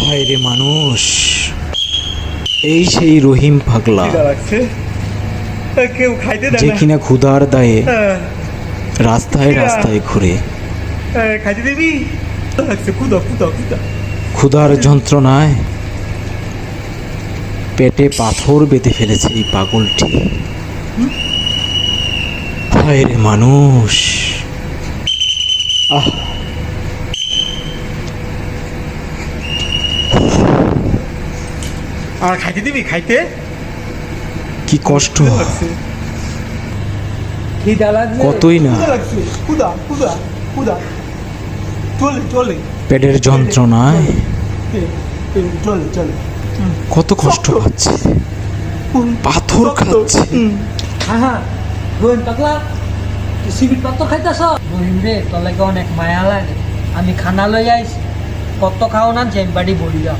হায় রে মানুষ, এই সেই রহিম পাগলা কেউ খাইতে দেয় যে না। কিনা ক্ষুধার দায়ে রাস্তায় রাস্তায় ঘুরে, খাইতে দিবি? লাগছে ক্ষুদা ক্ষুদা ক্ষুদা। ক্ষুধার যন্ত্রণায় পেটে পাথর বেঁধে ফেলেছে এই পাগলটি। হায় রে মানুষ, আহ আর খাইতে দিবি? খাইতে কি কষ্ট, লাগছে খিদা লাগছে। কতই না ক্ষুদা লাগছে। ক্ষুদা ক্ষুদা ক্ষুদা। চলে চলে পেটের যন্ত্রণায় চলে চলে। কত কষ্ট পাচ্ছে, পাথর খাচ্ছে। হ্যাঁ রহিম পাগলা, তুই সিবির পাত্র খাইতেছ? রহিম রে, তোর লাগে অনেক মায়া লাগে। আমি খানা লই আইছি, কত খাও না যে বাড়ি বলি যা।